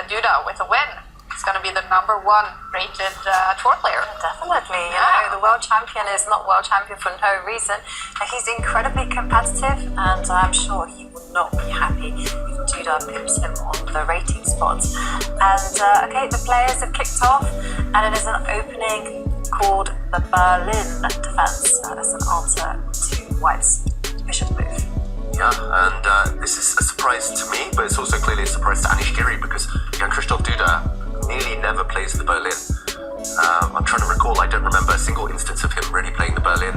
Duda with a win. He's going to be the #1 rated tour player. Definitely. You know, the world champion is not world champion for no reason. He's incredibly competitive, and I'm sure he will not be happy if Duda pips him on the rating spots. And okay, the players have kicked off, and it is an opening called the Berlin defense. That's an answer to White's bishop move. Yeah, and this is a surprise to me, but it's also clearly a surprise to Anish Giri because Jan-Krzysztof Duda nearly never plays the Berlin. I'm trying to recall, I don't remember a single instance of him really playing the Berlin.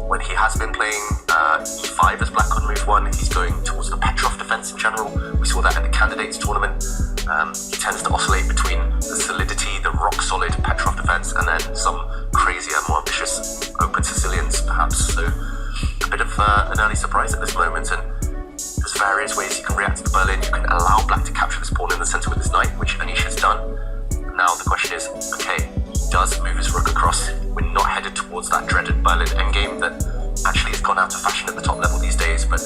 When he has been playing e5 as black on move 1, he's going towards the Petrov defense in general. We saw that at the candidates tournament. He tends to oscillate between the solidity, the rock-solid Petrov defense, and then some crazier, more ambitious open Sicilians, perhaps. So a bit of an early surprise at this moment, and there's various ways you can react to the Berlin. You can allow black to capture this pawn in the center with his knight, which Anish has done. Now the question is, okay, he does move his rook across. We're not headed towards that dreaded Berlin endgame that actually has gone out of fashion at the top level these days, but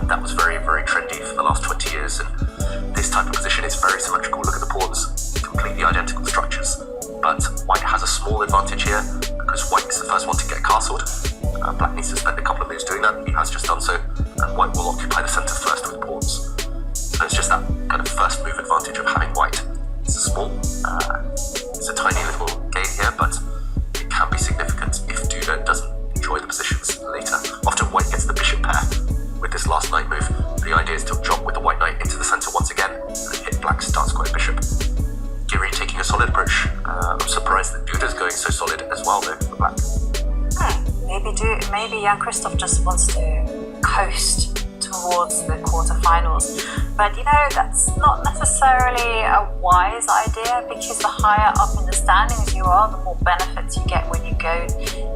that was very, very trendy for the last 20 years, and this type of position is very symmetrical. Look at the pawns, completely identical structures, but White has a small advantage here because White is the first one to get castled. Black needs to spend a couple of moves doing that. He has just done so, and White will occupy the center first with pawns. So it's just that kind of first move advantage of having White. It's it's a tiny little gain here, but it can be significant if Duda doesn't enjoy the positions later. Often White gets the bishop pair with this last knight move. The idea is to drop with the white knight into the center once again and hit black's start square bishop. Giri taking a solid approach. I'm surprised that Duda's going so solid as well though for black. Maybe Jan-Krzysztof just wants to coast towards the quarterfinals, but you know, that's not necessarily a wise idea because the higher up in the standings you are, the more benefits you get when you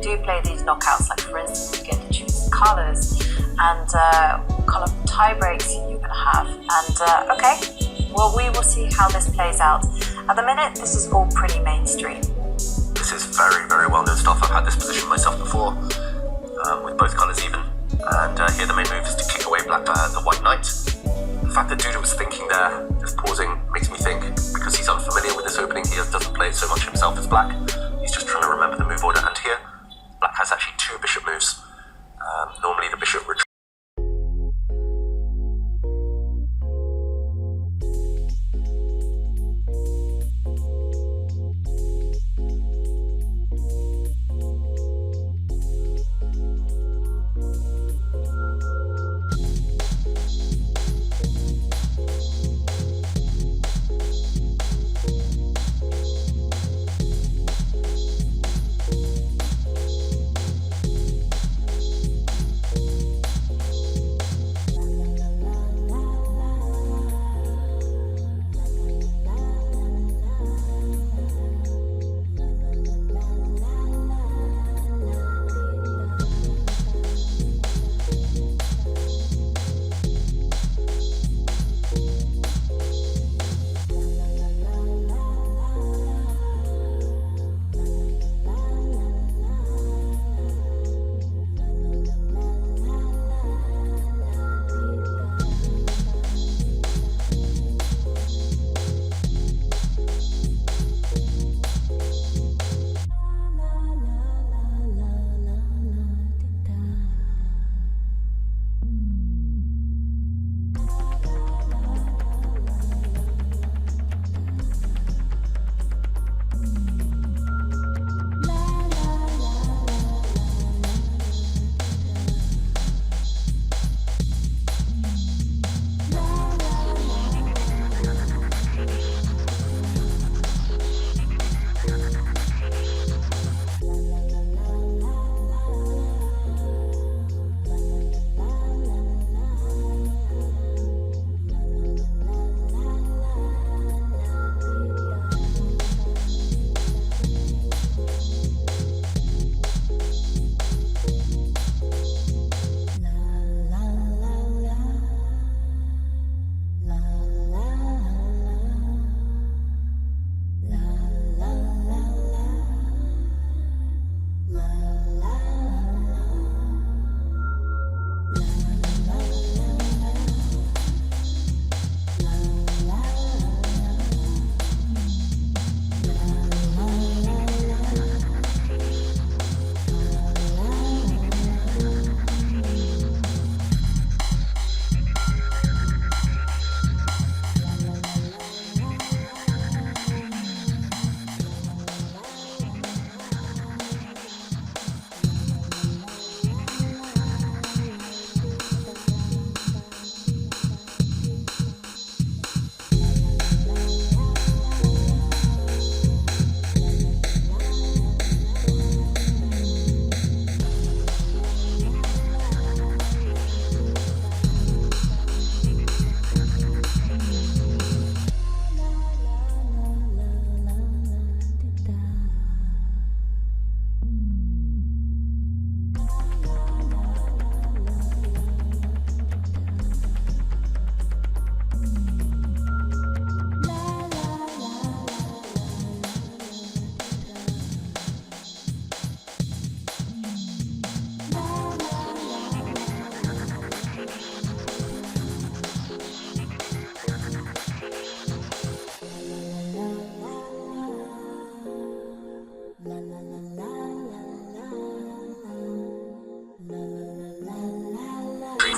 do play these knockouts. Like for instance, you get to choose colors and what kind of tie breaks you're going to have. And okay, well, we will see how this plays out. At the minute, this is all pretty mainstream. This is very, very well known stuff. I've had this position myself before, with both colours even. And here the main move is to kick away black the white knight. The fact that Duda was thinking there, just pausing, makes me think, because he's unfamiliar with this opening, he doesn't play it so much himself as black. He's just trying to remember the move order. And here, black has actually two bishop moves. Normally the bishop retreats.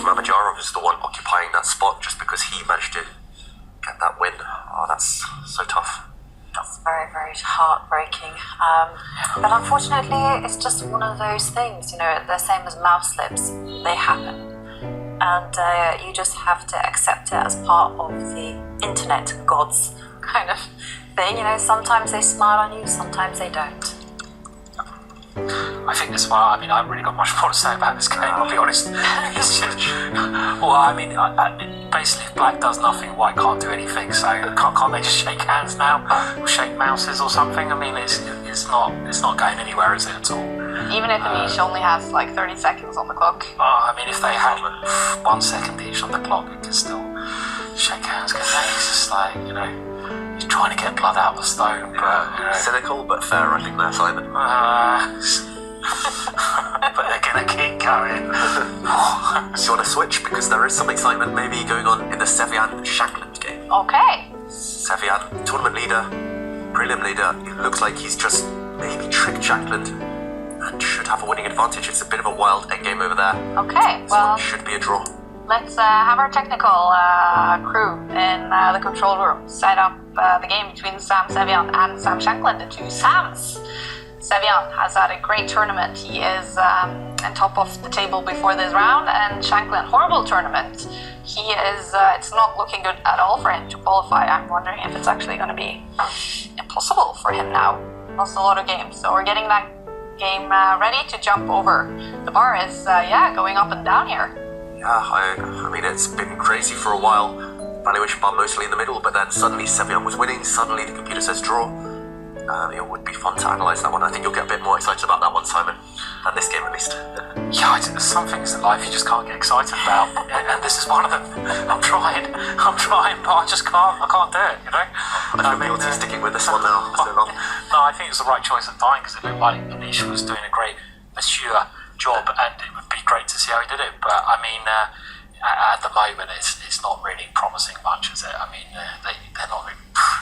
Mamedyarov is the one occupying that spot just because he managed to get that win. Oh, that's so tough. That's very, very heartbreaking. But unfortunately, it's just one of those things, you know, the same as mouse slips. They happen. And you just have to accept it as part of the internet gods kind of thing. You know, sometimes they smile on you, sometimes they don't. I think this one, I mean, I haven't really got much more to say about this game, I'll be honest. It's just, well, I mean, basically if black does nothing, white can't do anything, so can't they just shake hands now? Or shake mouses or something? I mean, it's not going anywhere, is it, at all? Even if Anish only has like 30 seconds on the clock. I mean, if they had 1 second each on the clock, it could still shake hands, couldn't they? It's just like, you know, he's trying to get blood out of the stone, but... You know, cynical but fair, I think, there, Simon. But they're gonna keep going. So you want to switch? Because there is some excitement maybe going on in the Sevian-Shankland game. Okay. Sevian, tournament leader, prelim leader. It looks like he's just maybe tricked Shankland and should have a winning advantage. It's a bit of a wild endgame over there. Okay, This well, one should be a draw. let's have our technical crew in the control room set up the game between Sam Sevian and Sam Shankland, the two Sams. Sevian has had a great tournament. He is on top of the table before this round, and Shankland, horrible tournament. He is, it's not looking good at all for him to qualify. I'm wondering if it's actually going to be impossible for him now. Lost a lot of games, so we're getting that game ready to jump over. The bar is, going up and down here. Yeah, I mean, it's been crazy for a while. Valuation bar mostly in the middle, but then suddenly Sevian was winning. Suddenly the computer says draw. It would be fun to analyse that one. I think you'll get a bit more excited about that one, Simon, than this game at least. Yeah, there's some things in life you just can't get excited about, and this is one of them. I'm trying, but I just can't. I can't do it, you know. I feel guilty sticking with this one now for so long. No, I think it was the right choice at the time because it looked like Anish was doing a great mature job, and it would be great to see how he did it. But I mean, at the moment, it's not really promising much, is it? I mean, they're not really